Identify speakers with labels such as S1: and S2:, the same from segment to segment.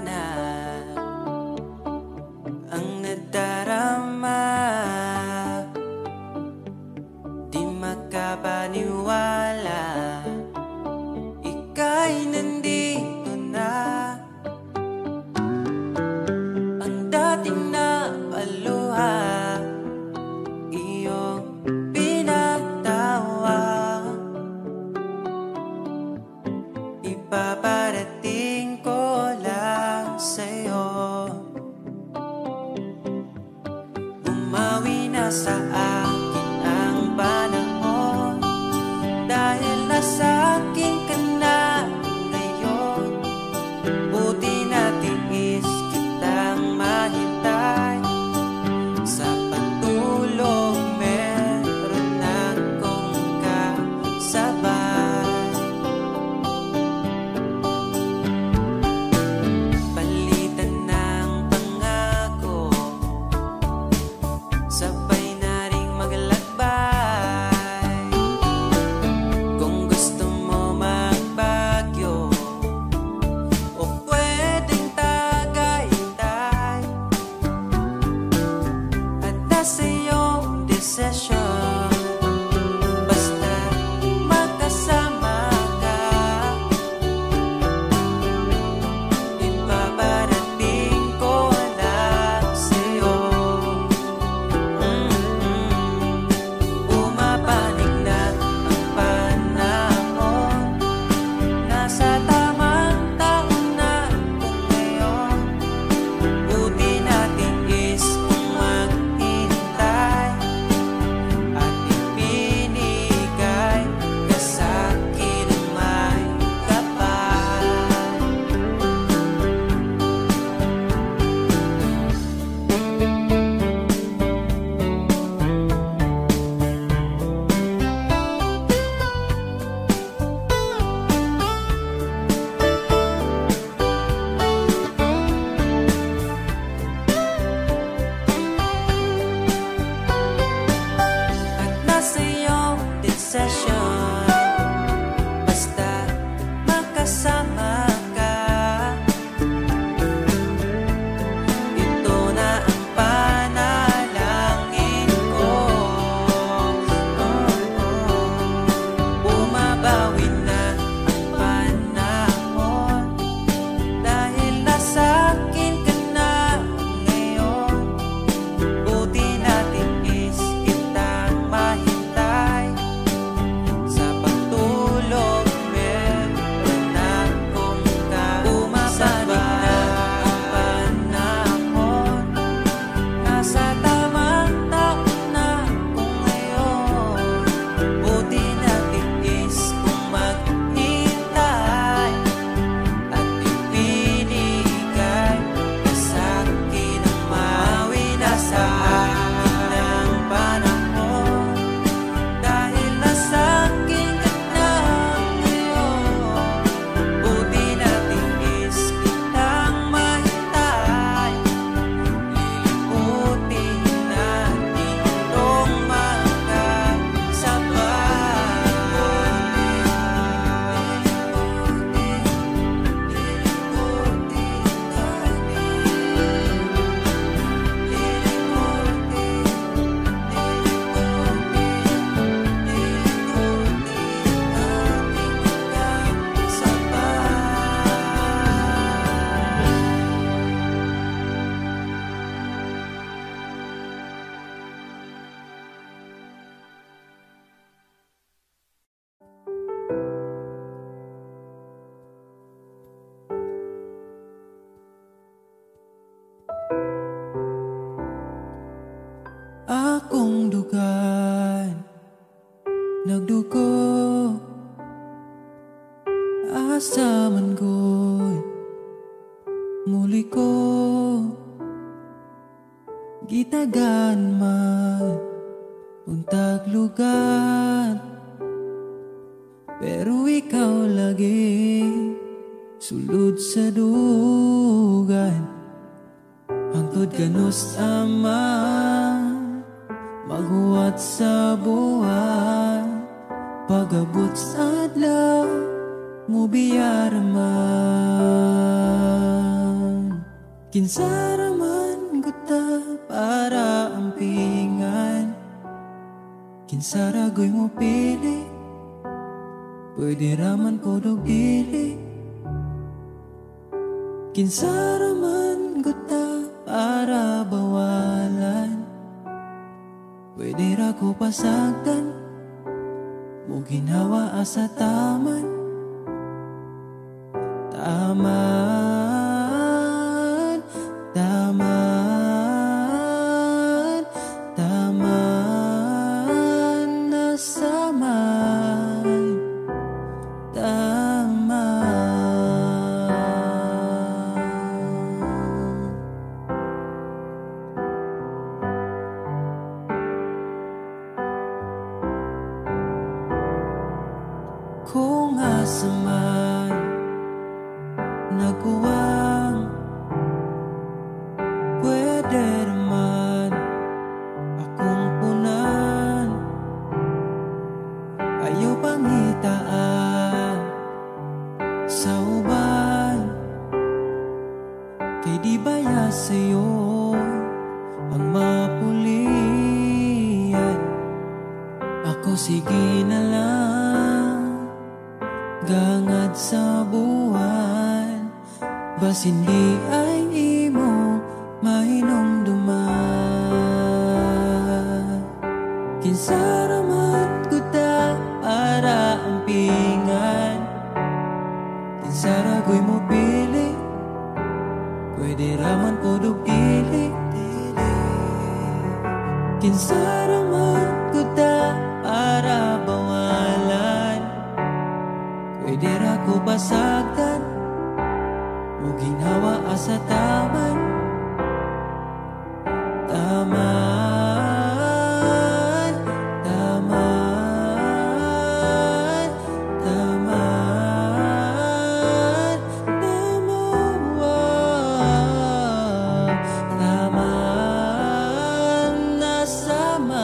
S1: na ang nadarama. Di makapaniwala, ika'y nandito na. Ang dating napaluha, iyong pinagtawa. Ipaparating ko lang sa'yo, umawi na sa akin ang panahon, dahil nasa akin ka na ngayon. Buti na tiis kitang mahintay, sa pagtulog meron akong kasabay. Palitan ng pangako, sabay na ring maglalakbay. Kung gusto mo magbagyo o pwedeng tagaytay, at nasa iyong desisyon, basta magkasama ka. Ipaparating ko lang sa'yo, pumapanig na ang panahon, nasa tamang taon na kung ngayon. Buti natin is kung maghintay, at ipinigay ka sa'kin ang may kapal. At nasa iyong desisyon, basta magkasama ka. Ito na ang panalangin ko. Bumabawi na ang panahon, dahil nasa akin ka na ngayon. Buti natin is kitang mahintay, sa pagtulog meron akong kasabay. Bumabawi na ang panahon, nasa tamang taon na kung ngayon. Buti natin is kung maghintay, at ipinigay ka sa'kin ang mawi na sa akin ang panahon, dahil nasa akin ka na ngayon. Buti natin is kitang mahintay, liliputin natin itong akong dugan nagdugo, asa man ko'y muli ko gitagan man untag lugar. Pero ikaw lagi sulod sa dugan, hangtod kanus ama maghuwat sa buwan. Pagabot sa adlaw mo biyaraman.
S2: Kinsaraman guta para ampingan, kinsaragoy mo pili, pwede raman podog dili. Kinsaraman guta para bawalan, pwede ra ko pasagdan, mo ginawa asa taman. Taman, taman, taman, nasaman, taman. Kung asaman nagkuwang, pwede naman akong punan. Ayaw pangitaan sa uban, kay di baya sa'yo ang mapulian. Ako sige na lang, gangad sa buwan, bas hindi ay imo mahinumduman. Kinsaraman guta para ampingan, kinsaragoy mo pili, pwede raman podog dili. Kinsaraman guta para bawalan, pwede ra ko basagtan, mo ginawa asa taman. Taman, taman, taman, taman, taman, nasaman.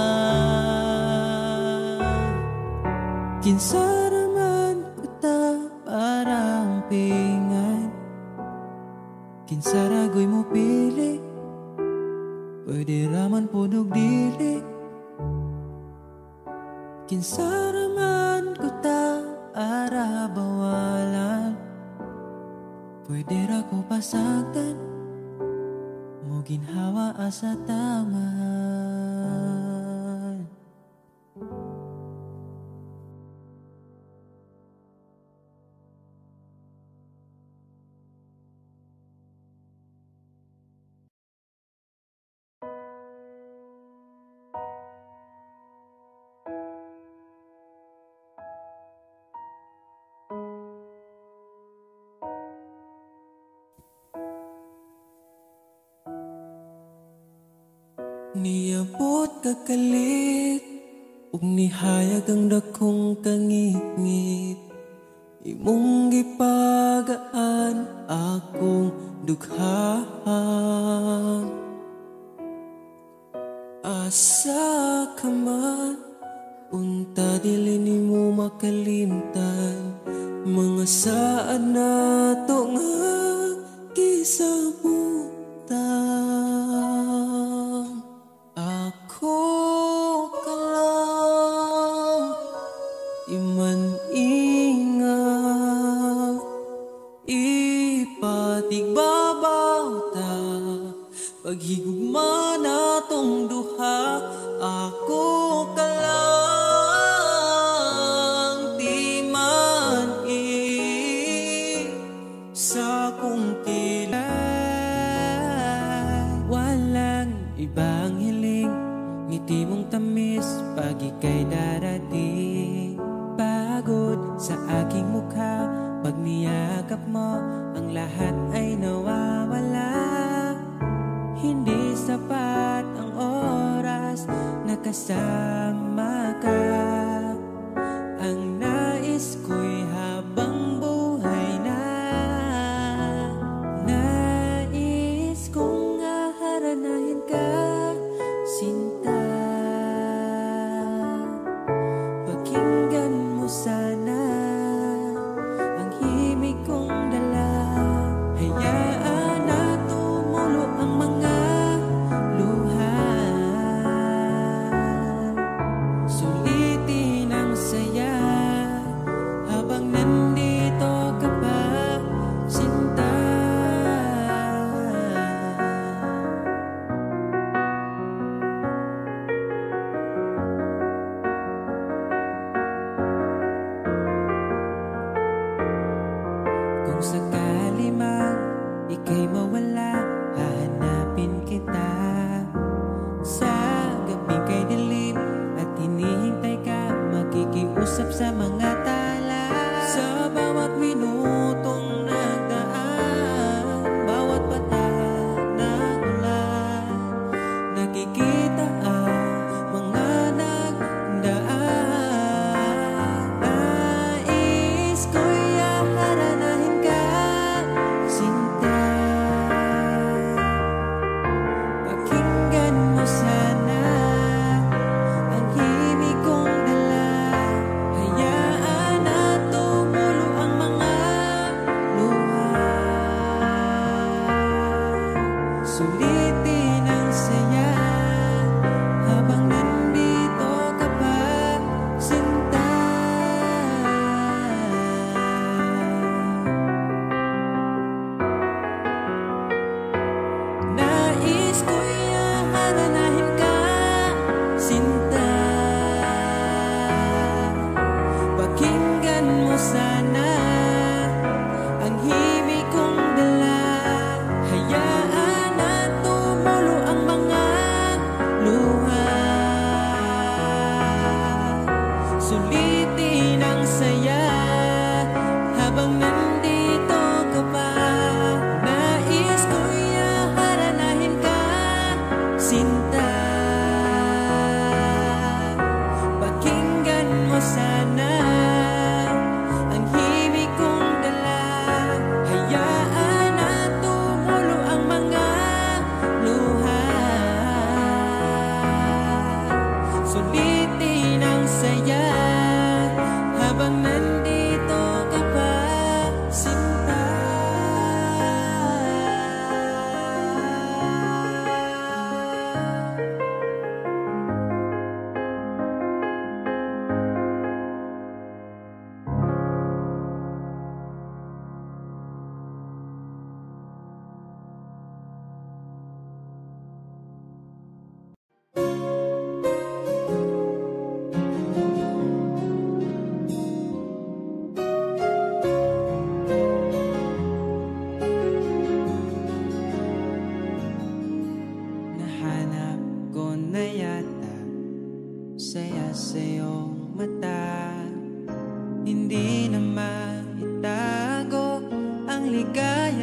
S2: Kinsaraman kuta para ampingan, kinsaragoy mo pili, pwede raman podog dili. Kinsaraman kuta para bawalan, pwede ra ko pasagdan, mo ginhawa asa taman. Niabot kakalit, ug nihayag ang dakong kangit-ngit. Imong gipagaan akong dughaan. Asa ka man, unta dili nimo makalimtan, mga saan nato nga gisabutan. Ako ka lang, iman ingat, ipatigbabaw ta, paghigugma natong duha. Ako ka lang, di man sa kong kilay. Walang ibang hiling, ngiti mong tamis pag ika'y darating. Pagod sa aking mukha, pag niyakap mo, ang lahat ay nawawala. Hindi sapat ang oras na kasama ka. Ang nais ko'y habang buhay na. Nais kong aharanahin ka, sinta. Pakinggan mo sana ang himig kong dala. Hayaan na tumuloy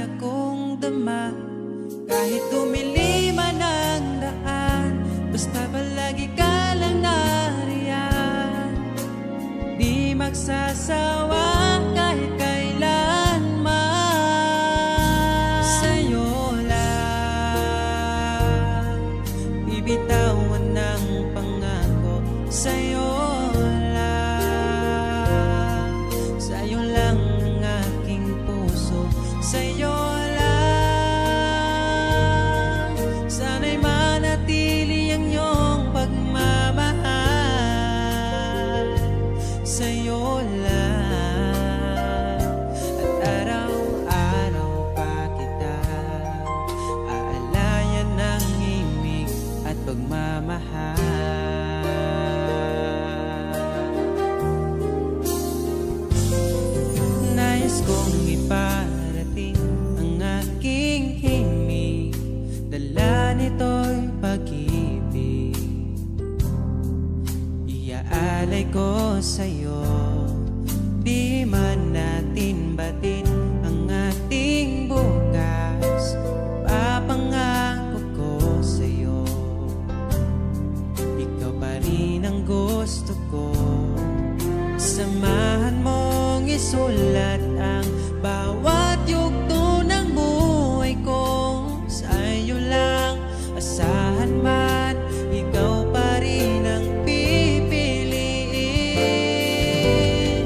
S1: sana kong dama. Kahit tumili man ang daan, basta palagi ka lang nariyan. Di magsasawa kahit kailanman. Sa'yo lang bibitawan ng pangako. Sa'yo lang, sa'yo lang ang aking puso. Sa'yo lang, sana'y manatili ang iyong pagmamahal. Sa'yo lang, at araw-araw pa kita aalayan ng imig at pagmamahal. Nais kong iparating ang aking himig, dala nito'y pag-ibig. Iaalay ko sa'yo, di man natin batin ang ating bukas. Papangako ko sa'yo, ikaw pa rin ang gusto ko. Samahan mong isulat ang bawat yugto ng buhay ko. Sa'yo lang, asahan man, ikaw pa rin ang pipiliin.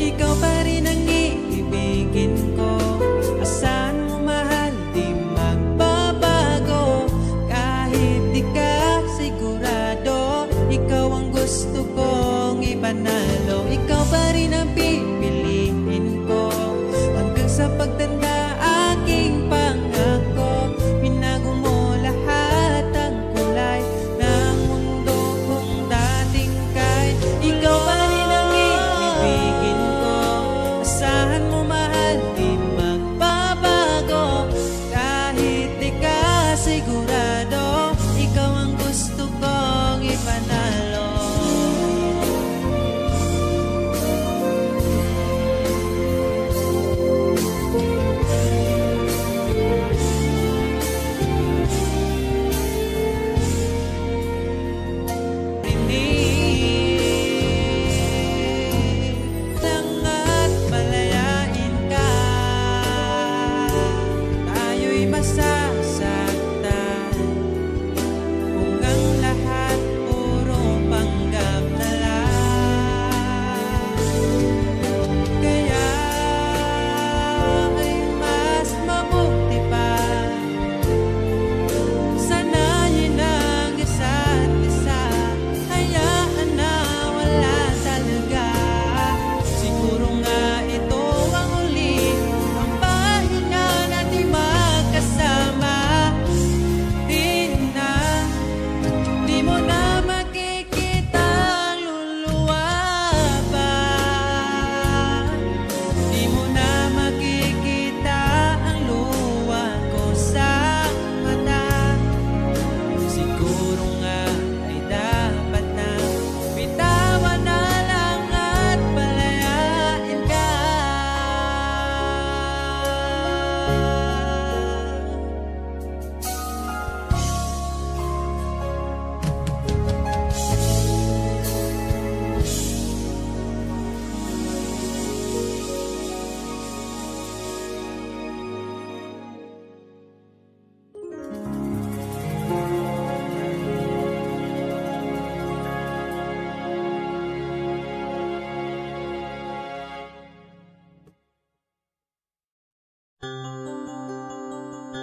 S1: Ikaw pa rin ang iibigin ko. Asahan mo mahal, di magbabago. Kahit di ka sigurado, ikaw ang gusto kong ipanalo. Ikaw pa rin ang pipiliin ko hanggang sa pagtanda aking pangako. Binago mo lahat ang kulay ng mundo kong dating kay. Ikaw pa rin ang iibigin ko. Asahan mo mahal, di magbabago. Kahit di ka sigurado, ikaw ang gusto kong ipanalo. Lang at malayain ka, tayo'y masasaktan kung ang lahat puro panggap na lang. Kaya ay mas mabuti pa sanayin ang isa't isa. Hayaan na wala talaga. Siguro nga ito ang huli ang pahinga natin magkasama. Di mo na makikita ang luluwa pa. Di mo na makikita ang luha ko sa mata. Siguro nga ay dapat na bitawan na lang at palayain ka.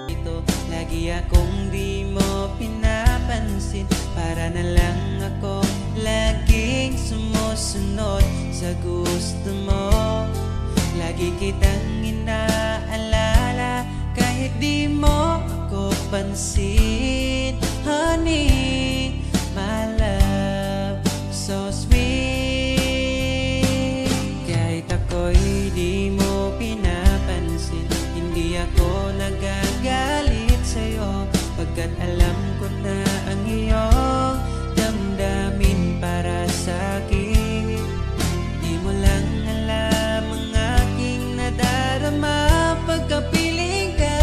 S1: Ito, lagi akong di mo pinapansin. Para na lang ako laging sumusunod sa gusto mo. Lagi kitang inaalala kahit di mo ako pansin. Honey, my love, so sweet. Kahit ako'y di mo pinapansin, hindi ako nagagalit sa'yo, pagkat alam ko na ang iyong damdamin para sa'kin. Di mo lang alam ang aking nadarama pagkapiling ka.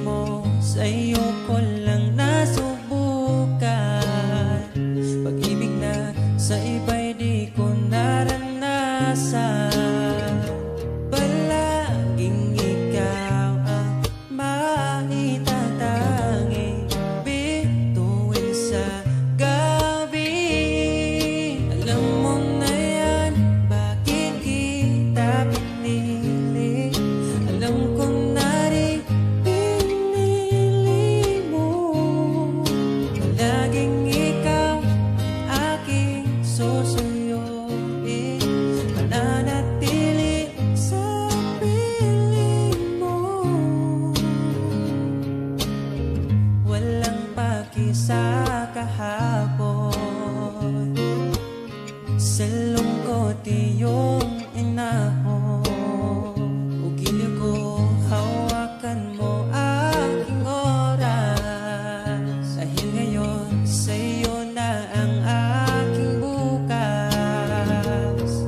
S1: mo, sa'yo ko lang nasubukan. Pag-ibig na sa iba'y di ko naranasan. Palaging ikaw ang maitatanging bituin sa gabi. Alam mo na yan, bakit kita pinili? Alam ko na rin pinili mo. Palaging ikaw aking susuyuin, mananatili sa piling mo. Walang paki sa kahapon, sa lungkot iyong inahon. Ugiliw ko, hawakan mo aking oras. Dahil ngayon sa'yo na ang aking bukas.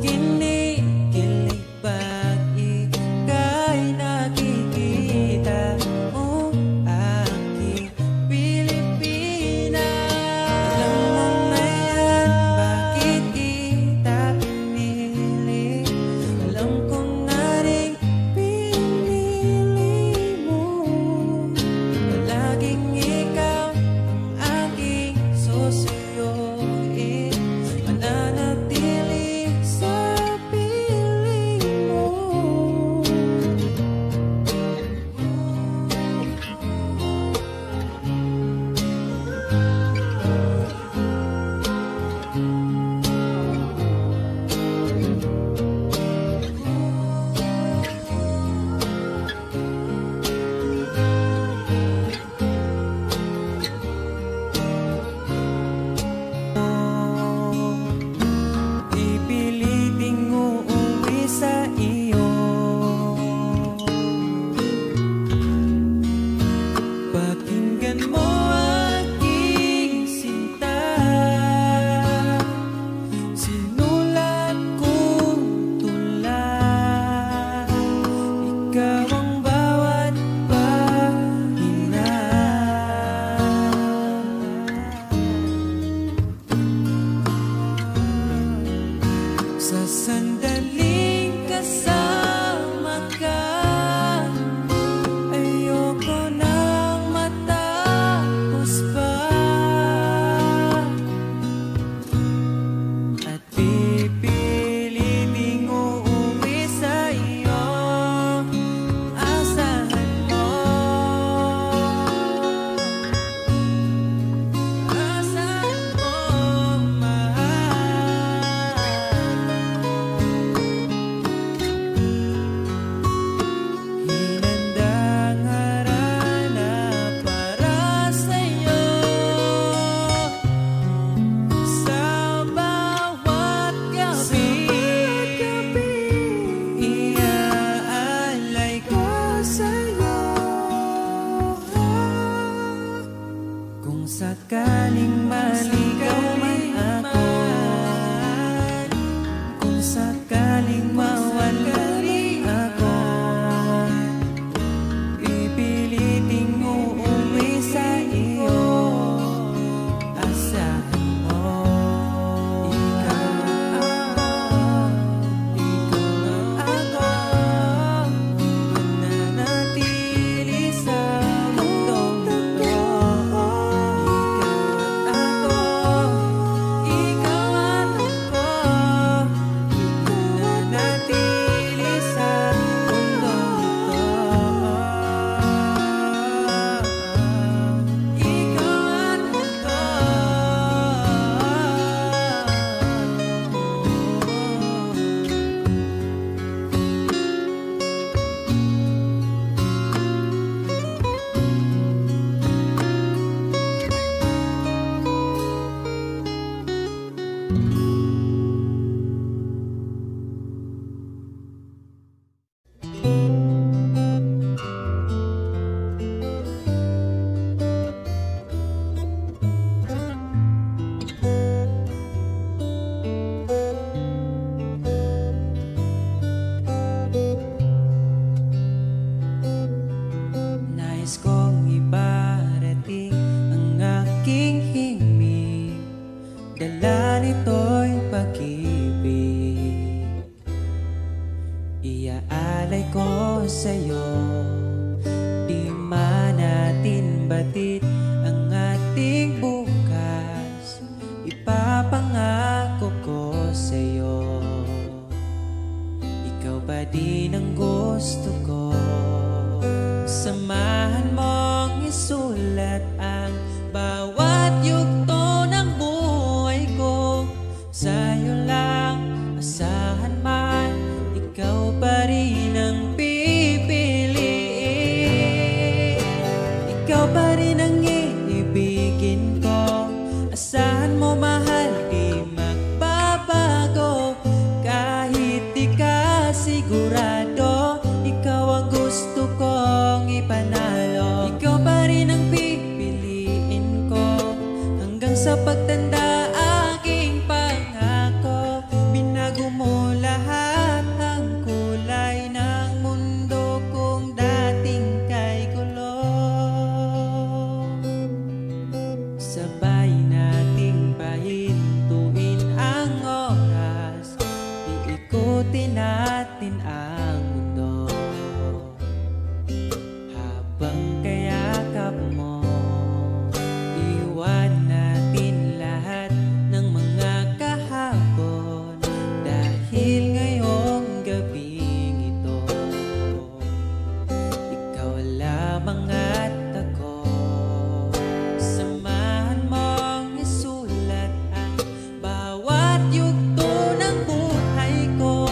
S1: Kinikilig ba't ika'y nakikita mo aking Pilipinas? Alam mo na yan, bakit kita pinili? Alam ko na rin pinili mo. Palaging ikaw ang aking susuyuin, mananatili sa piling mo. Pipiliting uuwi sa iyo. Pakinggan mo aking sinta, sinulat kong tula. Ikaw ang bawat pahina. Sa sandaling kasama ka, ayoko nang matapos pa. At pipiliting uuwi sa iyo, asahan mo. Asahan mo, mahal. Hinandang harana para sa'yo, sa bawat gabi. Iaalay ko sa'yo. Kung sakaling maligaw man ako, kung sakaling mawalay ako, pipiliting uuwi sa iyo. Asahan mo, ikaw ako, mananatili sa mundong ito. Ikaw at ako, batid ang ating bukas, ipapangako ko sa'yo. Ikaw pa din ang gusto ko. Samahan mong isulat ang bawat yugto ng buhay ko. Sa'yo lang asahan man, ikaw pa rin ang pipiliin. Ikaw pa rin ang iibigin ko. Asahan mo mahal, di magbabago. Kahit di ka sigurado, ikaw ang gusto kong ipanalo. Ikaw pa rin ang pipiliin ko hanggang sa pagtanda. Aking pangako, binago mo lahat ang kulay ng mundo kung dating kay gulo. Sabay nating pahintuin ang oras, iikutin natin ang mundo. Habang kayakap mo, iwan natin lahat ng mga kahapon. Dahil ngayong gabing ito, ikaw lamang at ako. Samahan mong isulat ang bawat yugto ng buhay ko.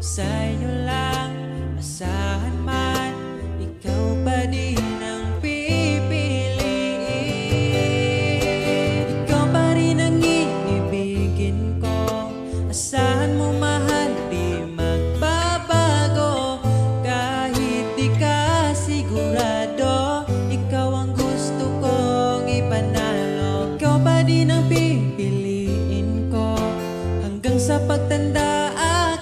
S1: Sa'yo lang asahan man, ikaw pa din ang pipiliin. Ikaw pa rin ang iibigin ko. Asahan mo mahal, di magbabago. Kahit di ka sigurado, ikaw ang gusto kong ipanalo. Ikaw pa din ang pipiliin ko hanggang sa pagtanda.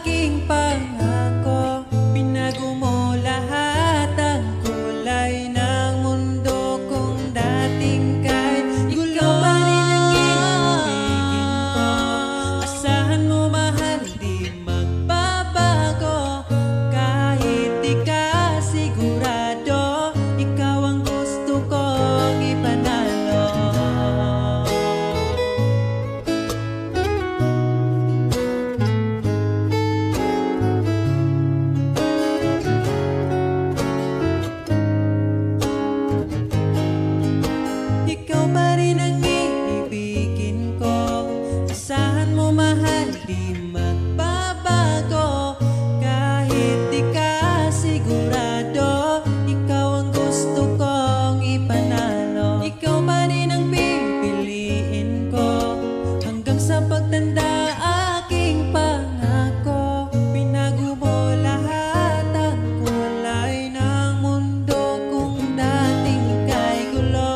S1: Aking pangako, binago mo lahat ang kulay ng mundo kung dating kay gulo. Ikaw pa rin ang iibigin ko. Asahan mo mahal, di magbabago. Kahit di ka sigurado, ikaw ang gusto kong ipanalo. Ikaw pa rin ang iibigin ko. Asahan mo mahal, di magbabago. Kahit di ka sigurado, ikaw ang gusto kong ipanalo. Ikaw pa rin ang pipiliin ko hanggang sa pagtanda. Aking pangako, binago mo lahat ang kulay ng mundo kung dating kay gulo.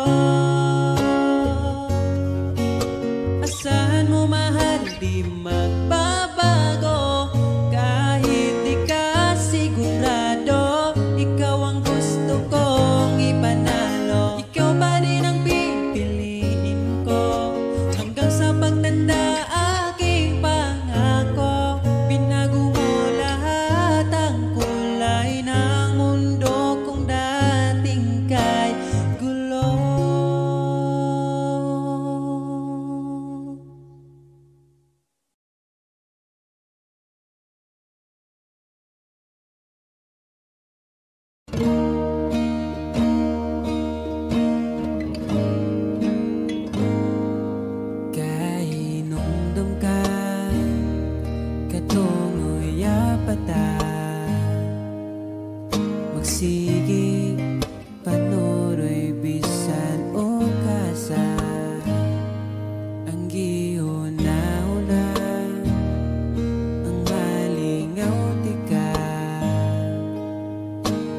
S1: Asahan mo mahal, di magbabago. Kahit di ka sigurado, ikaw ang gusto kong ipanalo. Ikaw pa rin ang pipiliin ko hanggang sa pagtanda. Aking pangako, binago mo lahat ang kulay ng mundo kung dating kay gulo. Kainumdum ka, katungo'y apata. Magsige, panuroy bisan o kasa. Ang gihuna-una, ang malingaw tika.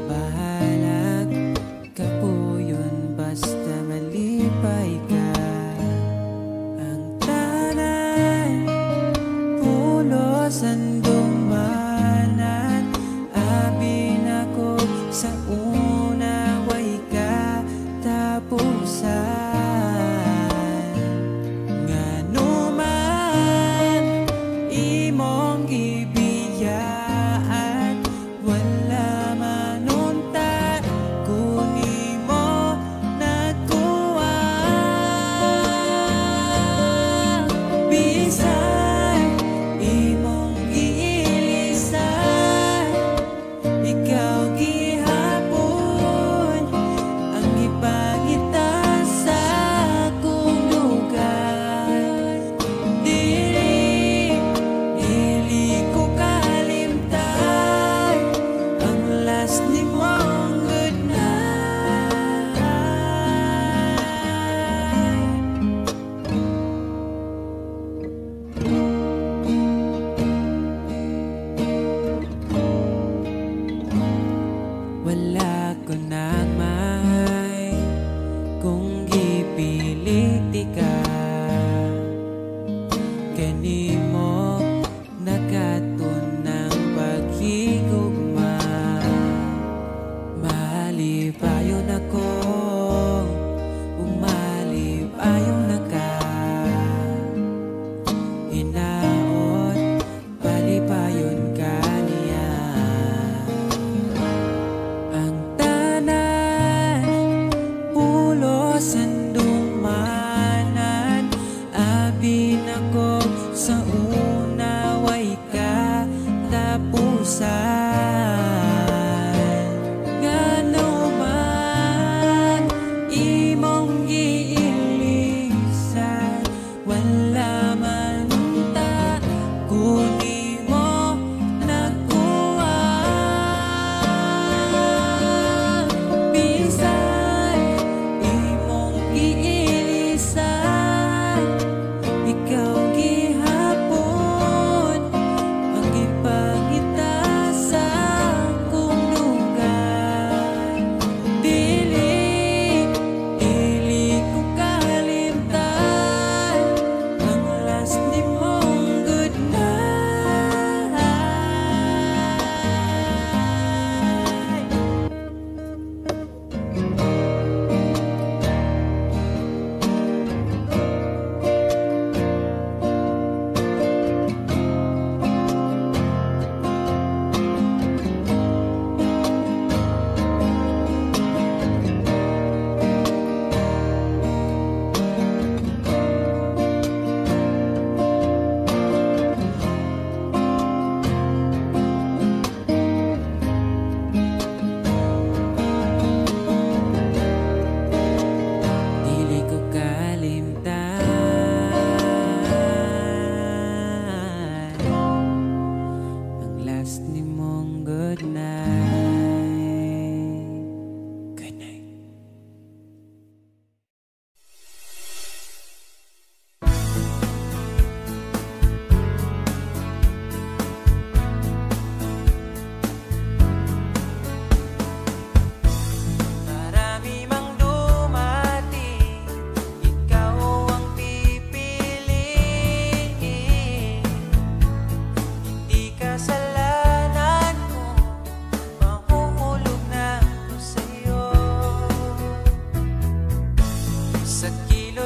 S1: Bahalag kapuyon basta malipay ka. Ang tanay pulosan dumanan, abi nako sa una way ka tapusan. Ngano man imong gibiyaan, wala manunta kung imo nag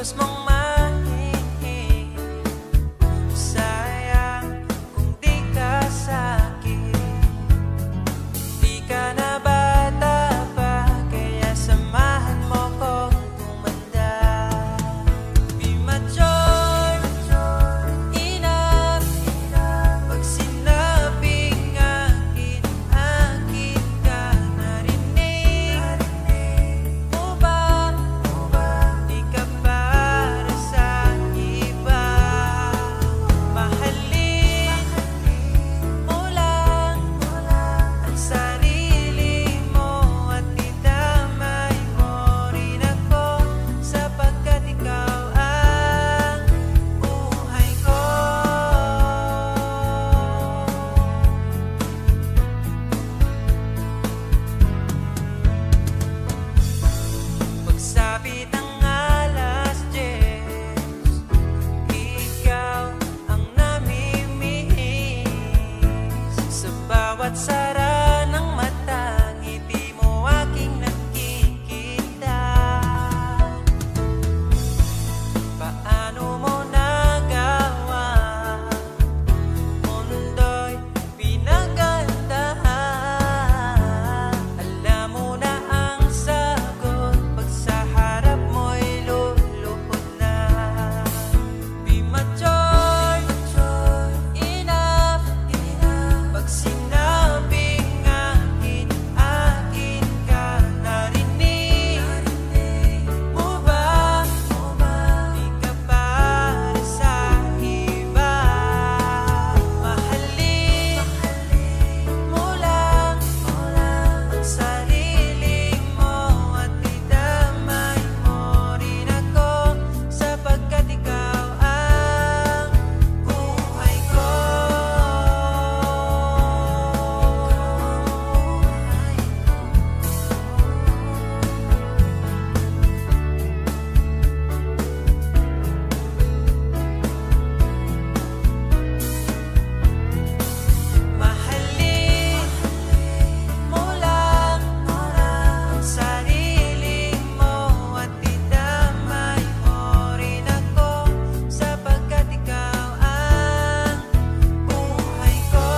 S1: kilos mong mahingin. Sayang kung di ka sa'kin. Di ka na bata pa, kaya samahan mo kong tumanda. Be mature enough. Pag sinabing akin, akin ka. Narinig mo ba? Di ka para sa iba. Mahalin mo lang ang sarili mo at idamay mo rin ako, sapagkat ikaw ang buhay ko. Pagsapit ng alas 10, ikaw ang namimihis. Sa bawat sara ng mata, ngiti mo aking nakikita. Paano mo nagawa? Mundo'y pinagandahan. Alam mo na ang sagot, pag sa harap mo'y luluhod na. Be mature enough. Pag sinabing akin, akin ka. Narinig mo ba? Di ka para sa iba. Mahalin mo lang ang sarili mo at idamay mo rin ako, sapagkat ikaw ang buhay ko. Mahalin mo lang ang sarili mo at idamay mo rin ako, sapagkat ikaw ang buhay ko.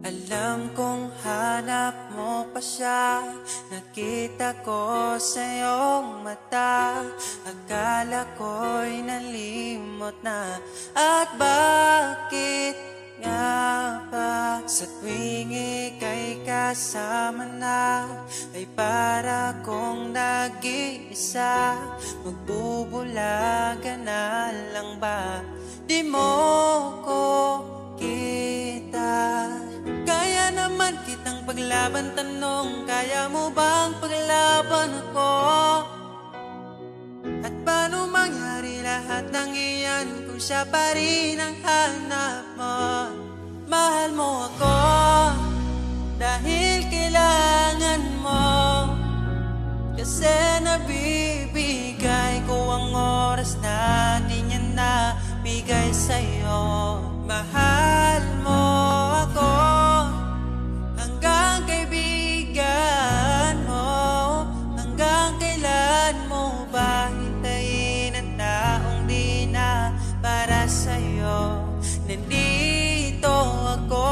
S1: Alam kong hanap mo pa siya, nakita ko sa iyong mata. Akala ko'y nalimot na, at bakit nga ba? Sa tuwing ika'y kasama na, ay para kong nag-iisa. Magbubulaga na lang ba? Di mo ko kita. Kaya naman kitang paglaban, tanong, kaya mo bang paglaban ako? At paano mangyari lahat ng iyan kung siya pa rin ang hanap mo? Mahal mo ako dahil kailangan mo, kasi nabibigay ko ang oras na di niya nabigay sa'yo. Mahal mo ako hanggang kaibigan mo. Hanggang kailan mo ba hintayin ang taong di na para sa'yo? Nandito ako.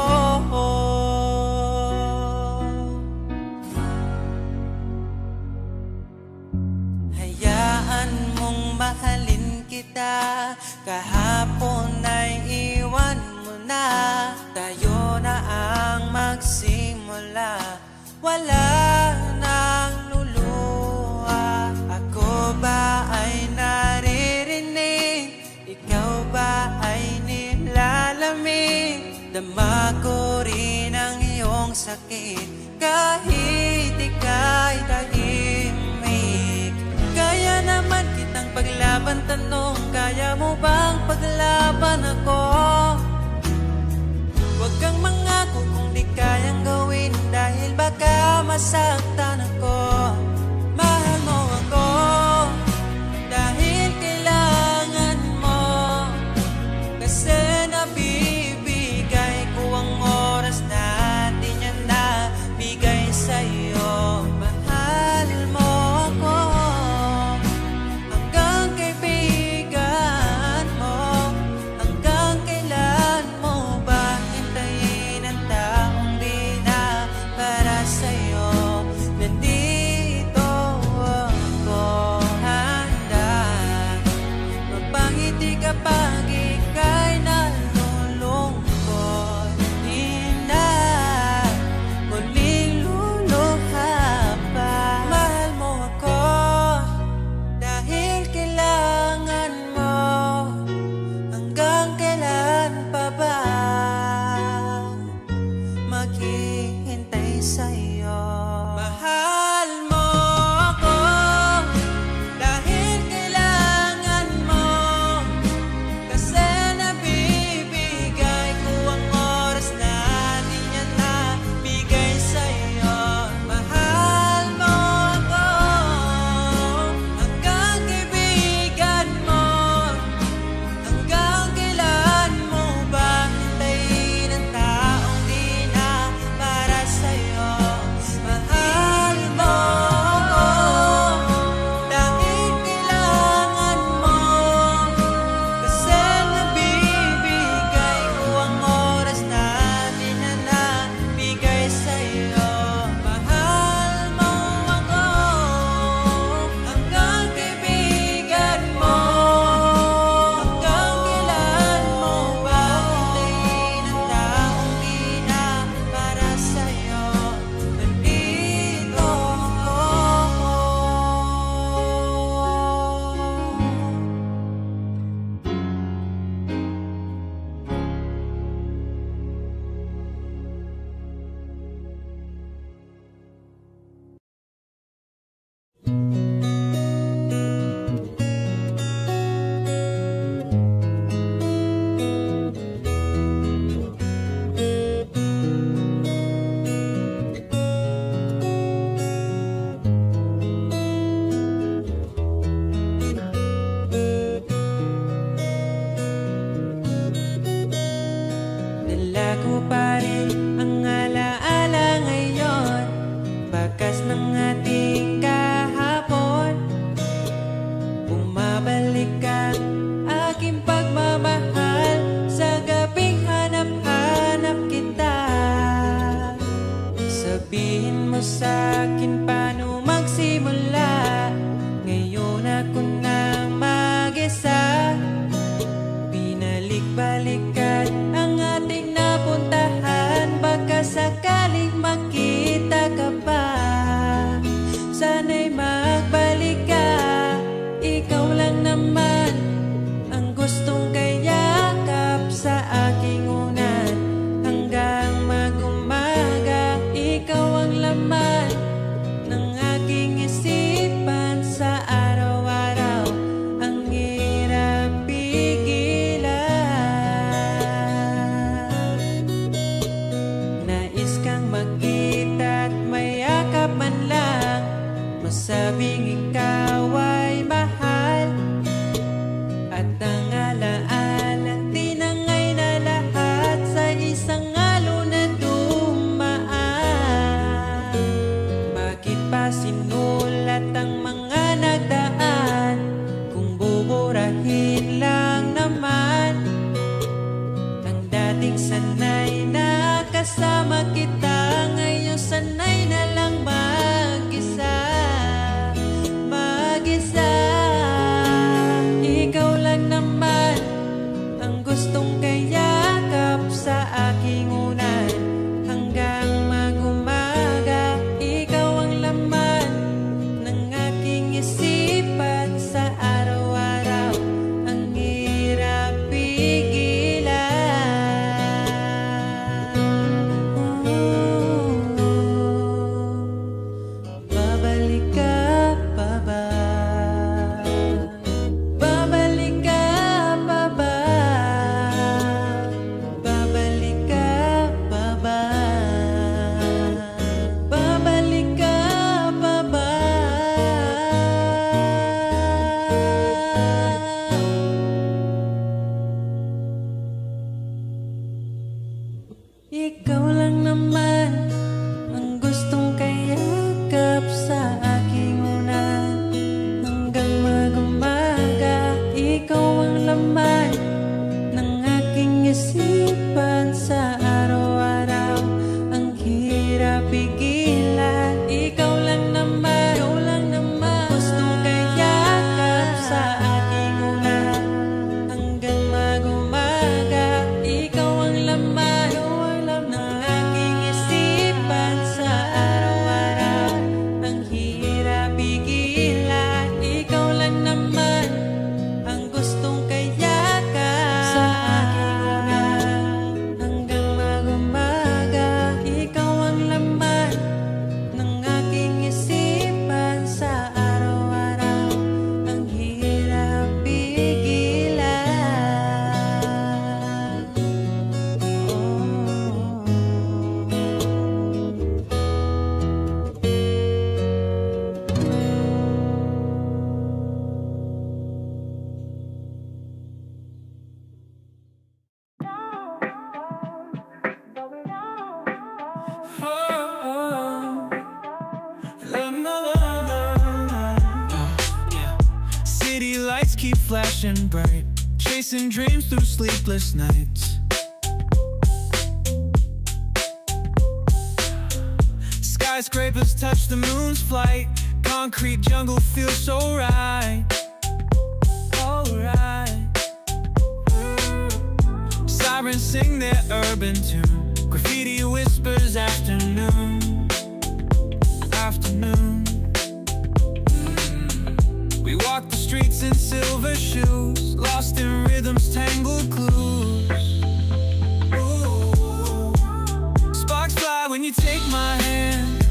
S1: Hayaan mong mahalin kita, kahapon ay iwan mo na. Dama ko rin ang iyong sakit kahit ika'y tahimik. Kaya naman kitang paglaban, tanong, kaya mo bang paglaban ako? Huwag kang mangako kung di kayang gawin, dahil baka masaktan ako. Mahal mo ako dahil kailangan mo, kasi nabibigay ko ang oras natin yan na bigay sa'yo. Mahal mo ako hanggang kaibigan mo. Hanggang kailan mo ba hintayin ang taong di na para sa'yo? Nandito ako handa mapangiti kapag ika'y nalulungkot. Di na muling luluha pa. Mahal mo ako dahil kailangan mo. Hanggang kailan pa ba maghihintay sa'yo? Mahal mo ako dahil kailangan mo, kasi nabibigay ko ang oras natin yan na bigay sa'yo. Mahal mo ako hanggang kaibigan mo. Hanggang kailan mo ba hintayin ang taong di na para sa'yo? Mahal mo ako dahil kailangan mo, kasi nabibigay ko ang oras natin na bigay sa'yo. Mahal mo ako hanggang kaibigan mo. Hanggang kailan mo ba hintayin ang taong di na para sa'yo? Nandito ako. Dala ko pa rin ang alaala ngayon, bakas ng ating kahapon. Bumabalik ang aking pagmamahal sa gabing hanap-hanap kita. Sabihin mo sa'kin paano magsimula, ngayon ako nang mag-isa. Binalik-balikan ang ating napuntahan, Ikaw lang naman ang gustong kayakap sa aking unan. Hanggang mag-umaga, ikaw ang laman ng aking isipan sa araw-araw. Ang hirap pigilan, ikaw lang naman gustong kayakap sa aking unan. Hanggang mag-umaga, ikaw ang laman
S3: City lights keep flashing bright, chasing dreams through sleepless nights. Skyscrapers touch the moon's flight, concrete jungle feels so right. Alright. Sirens sing their urban tune, graffiti whispers afternoon. We walk the streets in silver shoes, lost in rhythm's tangled clues. Ooh. Sparks fly when you take my hand,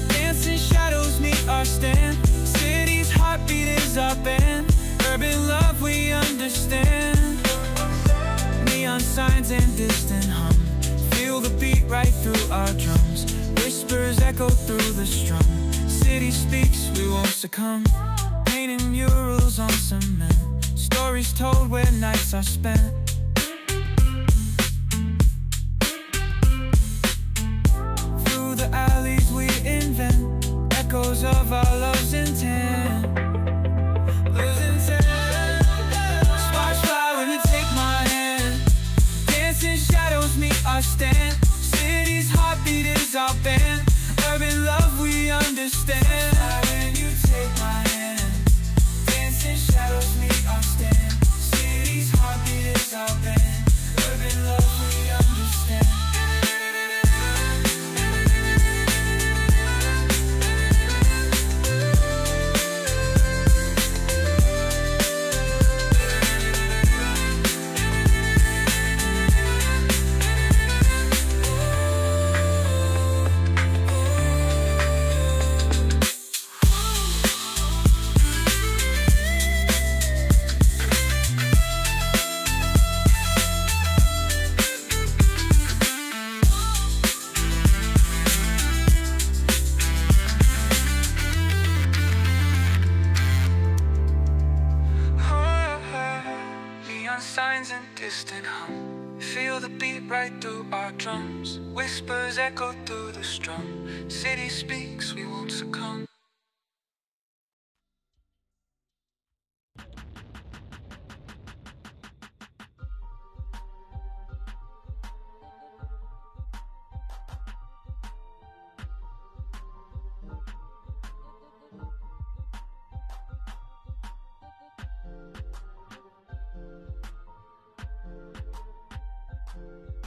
S3: dancing shadows meet our stand. City's heartbeat is our band, urban love we understand. Neon signs and distant hum, feel the beat right through our drums. Whispers echo through the strum, city speaks, we won't succumb. Painting murals on cement, stories told where nights are spent. Through the alleys we invent, echoes of our love's intent. Sparks fly when you take my hand, dancing shadows meet our stand. City's heartbeat is our band, urban love we understand. When you take my hand, dancing shadows meet our stand. City's heartbeat is our band, urban love we understand. Signs and distant hum, feel the beat right through our drums. Whispers echo through the strum, city speaks, we won't succumb.